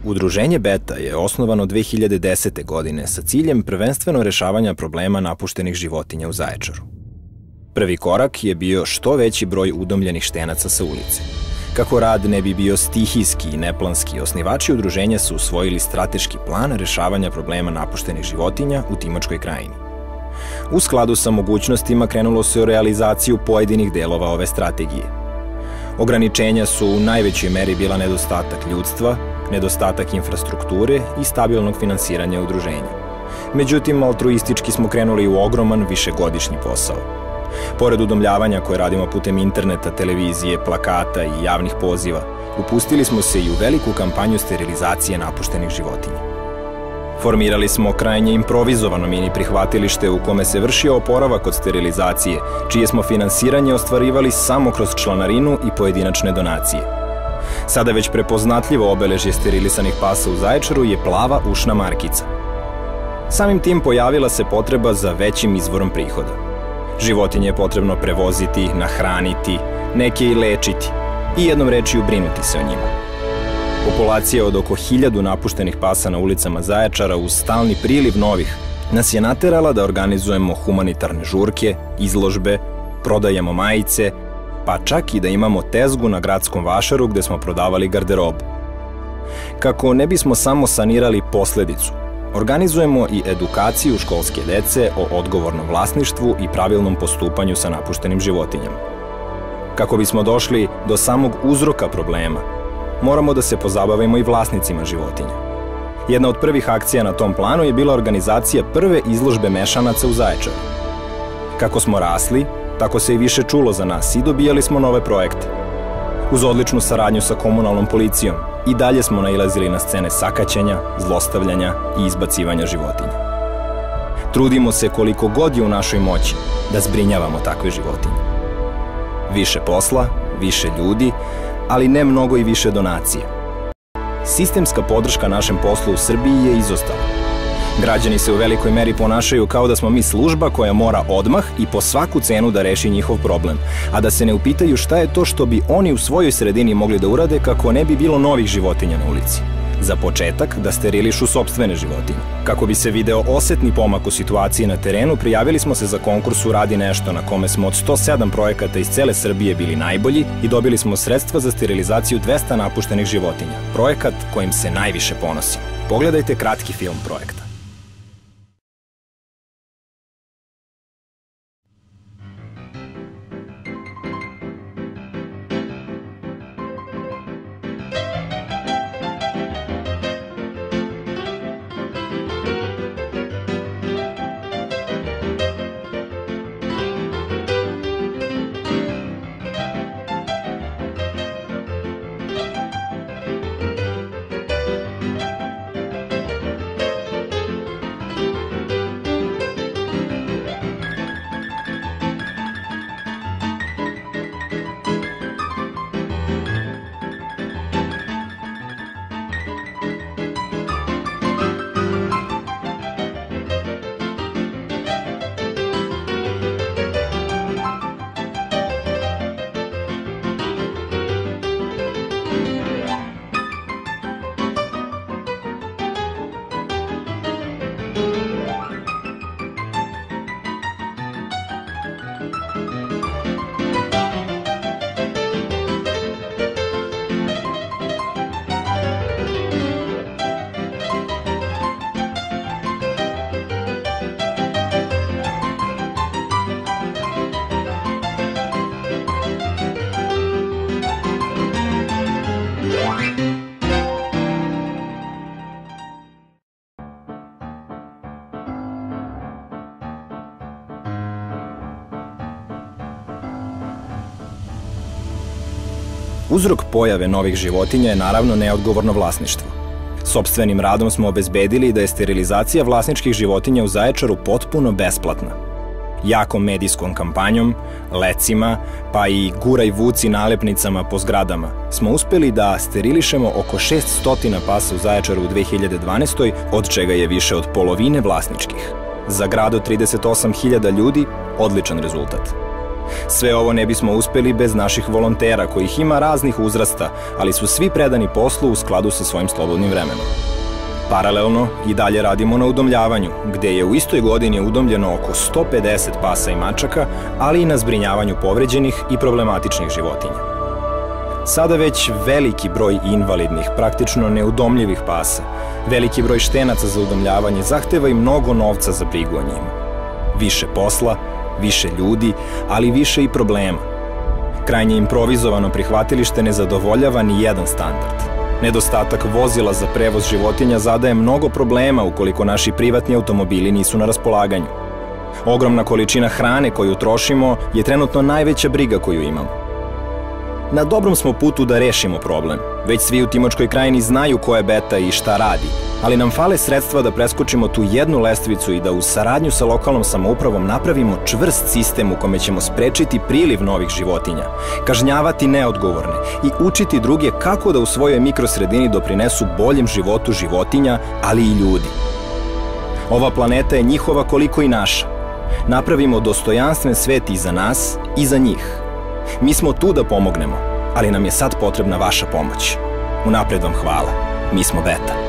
Udruženje Beta je osnovano 2010. godine sa ciljem prvenstveno rešavanja problema napuštenih životinja u Zaječaru. Prvi korak je bio što veći broj udomljenih štenaca sa ulice. Kako rad ne bi bio stihijski i neplanski, osnivači udruženja su usvojili strateški plan rešavanja problema napuštenih životinja u Timočkoj krajini. U skladu sa mogućnostima krenulo se u realizaciju pojedinih delova ove strategije. Ograničenja su u najvećoj meri bila nedostatak ljudstva, nedostatak infrastrukture i stabilnog finansiranja udruženja. Međutim, altruistički smo krenuli u ogroman višegodišnji posao. Pored udomljavanja koje radimo putem interneta, televizije, plakata i javnih poziva, upustili smo se i u veliku kampanju sterilizacije napuštenih životinja. Formirali smo krajnje improvizovano mini prihvatilište u kome se vršio oporavak od sterilizacije, čije smo finansiranje ostvarivali samo kroz članarinu i pojedinačne donacije. Sada već prepoznatljivo obeležje sterilisanih pasa u Zaječaru je plava ušna markica. Samim tim pojavila se potreba za većim izvorom prihoda. Životinje je potrebno prevoziti, nahraniti, neke i lečiti i jednom rečju brinuti se o njima. Populacija od oko 1000 napuštenih pasa na ulicama Zaječara uz stalni priliv novih nas je naterala da organizujemo humanitarne žurke, izložbe, prodajemo majice, pa čak i da imamo tezgu na gradskom vašaru gde smo prodavali garderobu. Kako ne bismo samo sanirali posledicu, organizujemo i edukaciju školske dece o odgovornom vlasništvu i pravilnom postupanju sa napuštenim životinjama. Kako bismo došli do samog uzroka problema, moramo da se pozabavimo i vlasnicima životinja. Jedna od prvih akcija na tom planu je bila organizacija prve izložbe mešanaca u Zaječaru. Kako smo rasli, tako se i više čulo za nas i dobijali smo nove projekte. Uz odličnu saradnju sa komunalnom policijom i dalje smo nailazili na scene sakaćenja, zlostavljanja i izbacivanja životinja. Trudimo se koliko god je u našoj moći da zbrinjavamo takve životinje. Više posla, više ljudi, ali ne mnogo i više donacija. Sistemska podrška našem poslu u Srbiji je izostala. Građani se u velikoj meri ponašaju kao da smo mi služba koja mora odmah i po svaku cenu da reši njihov problem, a da se ne upitaju šta je to što bi oni u svojoj sredini mogli da urade kako ne bi bilo novih životinja na ulici. Za početak, da sterilišu sopstvene životinje. Kako bi se video osetni pomak u situaciji na terenu, prijavili smo se za konkurs Uradi nešto, na kome smo od 107 projekata iz cele Srbije bili najbolji i dobili smo sredstva za sterilizaciju 200 napuštenih životinja. Projekat kojim se najviše ponosimo. Pogledajte kratki film projekta. Uzrok pojave novih životinja je naravno neodgovorno vlasništvo. Sopstvenim radom smo obezbedili da je sterilizacija vlasničkih životinja u Zaječaru potpuno besplatna. Jakom medijskom kampanjom, lecima, pa i guraj vuci nalepnicama po zgradama smo uspeli da sterilišemo oko 600 pasa u Zaječaru u 2012. od čega je više od polovine vlasničkih. Za grad od 38.000 ljudi odličan rezultat. Sve ovo ne bismo uspeli bez naših volontera, kojih ima raznih uzrasta, ali su svi predani poslu u skladu sa svojim slobodnim vremenom. Paralelno i dalje radimo na udomljavanju, gde je u istoj godini udomljeno oko 150 pasa i mačaka, ali i na zbrinjavanju povređenih i problematičnih životinja. Sada već veliki broj invalidnih, praktično neudomljivih pasa, veliki broj štenaca za udomljavanje zahteva i mnogo novca za brigu o njima. Više posla, više ljudi, ali više i problema. Krajnje improvizovano prihvatilište ne zadovoljava ni jedan standard. Nedostatak vozila za prevoz životinja zadaje mnogo problema ukoliko naši privatni automobili nisu na raspolaganju. Ogromna količina hrane koju trošimo je trenutno najveća briga koju imamo. Na dobrom smo putu da rešimo problem. Već svi u Timočkoj krajini znaju ko je Beta i šta radi, ali nam fale sredstva da preskočimo tu jednu lestvicu i da uz saradnju sa lokalnom samoupravom napravimo čvrst sistem u kome ćemo sprečiti priliv novih životinja, kažnjavati neodgovorne i učiti druge kako da u svojoj mikrosredini doprinesu boljem životu životinja, ali i ljudi. Ova planeta je njihova koliko i naša. Napravimo dostojanstven svet i za nas i za njih. Mi smo tu da pomognemo, ali nam je sad potrebna vaša pomoć. Unapred vam hvala. Mi smo Beta.